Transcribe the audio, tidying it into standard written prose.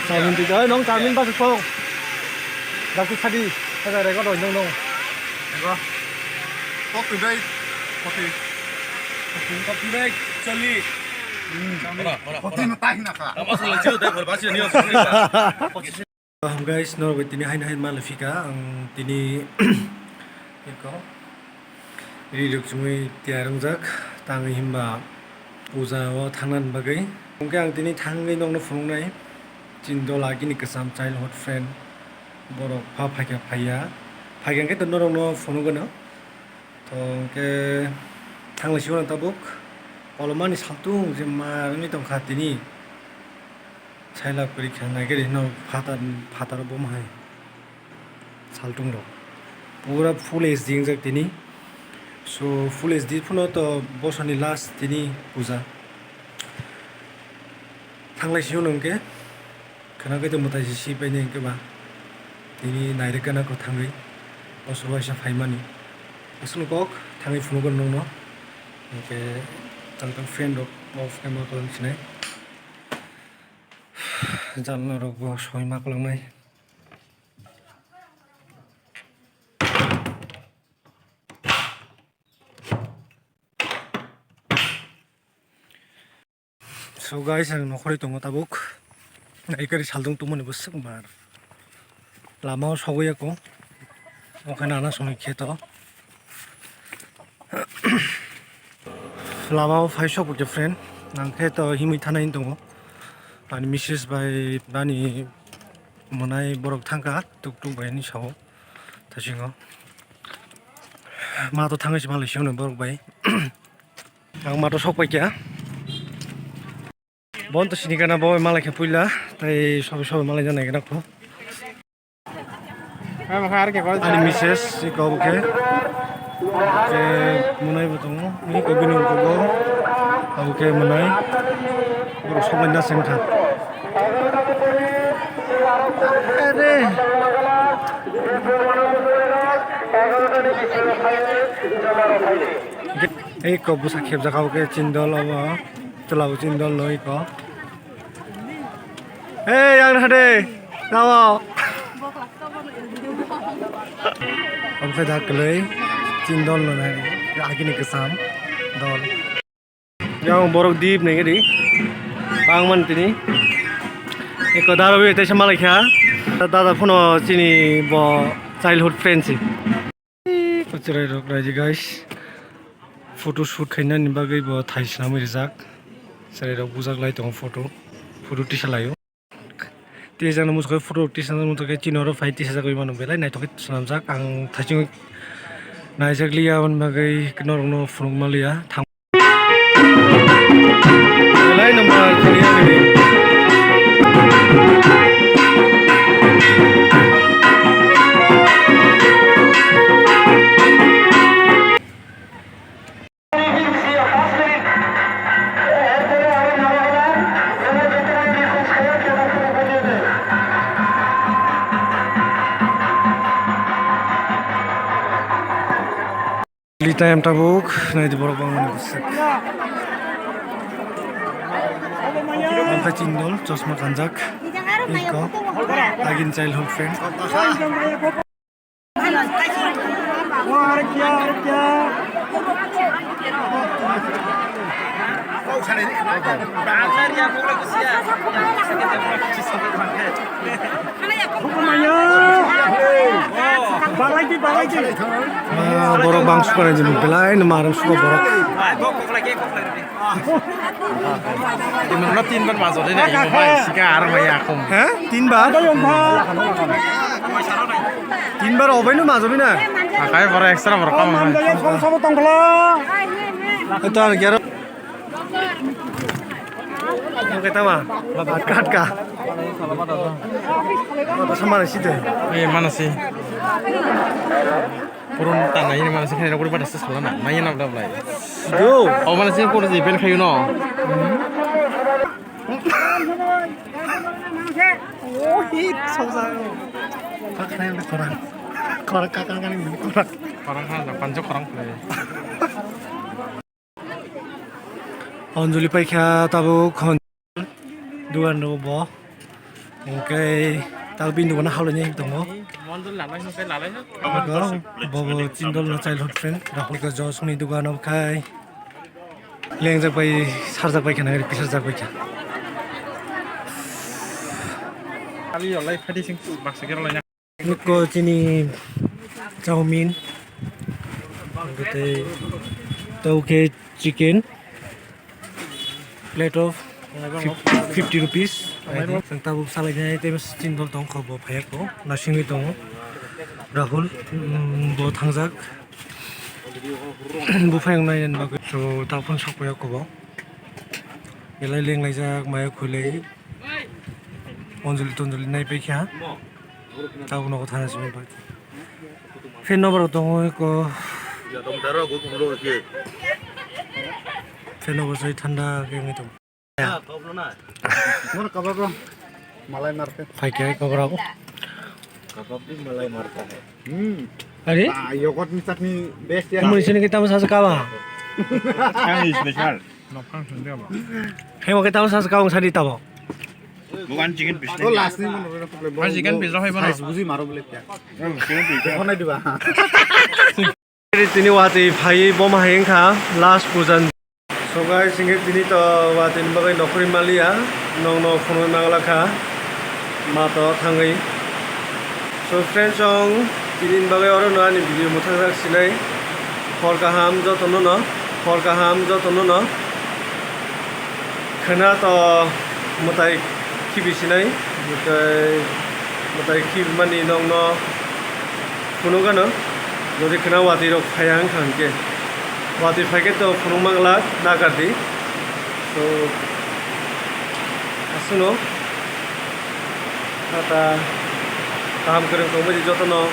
Chào thì tới nông chào mình bao nhiêu đặc biệt đi bây giờ đây có đổi nông nông có từ đây có từ đây chân đi có từ nó tay nè cả guys no với tini hai mal fika ang tini ko ini được chúng tiarong jak tang himba puja wa thangnan bagai mungkin ang tini thangai nong no phung nai chindo lagi ni kesam childhood friend borok pha phaika phaya phaikan ke tono no phone gono to ke thangla siwan tabuk polomani saltung je marni tong khatini chaila kori khanai ke no phatar bom hai saltung ro pura full HD jak tini so full HD phuno to bosani last tini puja thanglai siwan ke khana ke to mutai si paine ke ba tini naire kana ko thangai oswa sa phaimani asul kok thangai phunu gon no ke tang friend of family ko sinai jalna rok bo soi mak langnai so guys ang nokhori tongo tabuk naikari saldung tumoni busuk mar lama sogoi ako okhane ana songoi kheto lama faisho bukje friend nangkhe to himi thanai tongo ani Mrs. by bani monai borok thangka tuk bai ni sao thasingo ma to thangai malai sione borok bai ang ma to sokpai kya bon to sini kana boy malai khe puila tai sobe malai janai kana ko ani Mrs. ko ke monai botongo ni ko binung ko ke monai borok sobai na sengkha अरे एक को बुसा खेप जगाव के चिंदल अब चलाव चिंदल लई को ए यार हटे जाओ अब से जाक लई चिंदल न है आगे नि कसम दल याव बरक दीप नै गे बांगमन तिनी एक दारो भी ऐसे मालूम क्या दादा फोनो चीनी वो चाइल्डहुड फ्रेंड सी कुछ रहे रोक रहे जी गाइस फोटो शूट करना निभा गई वो थाइस ना मेरे जाक सरे रोक बुझाक लाई तो फोटो टीशा लायो तीस जन मुझको फोटो टीशा मुझको के चीन और फाइट टीशा कोई मानो बेला नहीं तो के सुनाम जाक आंग थाइसिंग नाइस लिया वन बागै नरनो फोन मालिया थांग बेला नंबर चलिया गई time tabuk naik di borok bangun busuk angka cindol cosma kanjak iko agin childhood friend borok bang suka aja belai nemaram suka borok Gimana tin ban masuk ini ini sekarang ya aku hah tin bar tin bar apa ini masuk ini kayak para ekstra merekam itu anak kira kita mah babat kah apa sama sih deh mana sih Purun tanah ini mana sih kan aku pada sesuatu nak main apa lagi yo oh mana sih aku di event kayu no oh hit susah kakak yang korak kakak kan ini korak orang kan panjang orang Anjuli paikha tabu kon duan robo Oke, tapi ini mana halnya itu mo? Mondol lalai nukai lalai na. Ako, bawa cindol na childhood friend. Rahul ka Jos ni dugan of kai. Leng jak bai sarjak bai kana ri pisar jak bai ka. Kali lalai phadi sing maksudnya lalai na. Niko chini chowmin. Gute tauke chicken. Plate of 50 rupees. Sang tabu salahnya itu mas cindol tong ko bo phayak ko. Nasingi tong Rahul bo thangjak. Bufang na yan bago. So tapon sa kuya ko ba? Ilay jak maya kulay. Onjuli nai pe kya? Tapon ako thana simen ba. Fan number tong ko. Fan number say thanda ke ngitung. Ya. Mana kabar bro? Malay market. Fai kya kabar ako? Kabar di Malay market. Are? Yogurt ni chutney best ya. Kamu di sini kita masa kawa. Yang spesial. Nopang sendiri apa? Hei, kita masa kawa sari tabo. Bukan chicken piece. Oh last ni mana problem. Mas chicken piece apa mana? Buzi maro boleh ya. Chicken piece. Kau nak diba? Tini wati phai bom hengkha last pujan. So guys, singe tini to wati bagai nokri malia nong phone mangalakha ma to thangai. So friends song tini bagai oro na ni video muthak silai for kaham jotono no khana to mutai khibisinai mutai khib mani nong no phone gano যদি khana wati rok phayang khangke wati phayke to phunung mangla nagardi so asuno kata kaham kereng tongbai jotono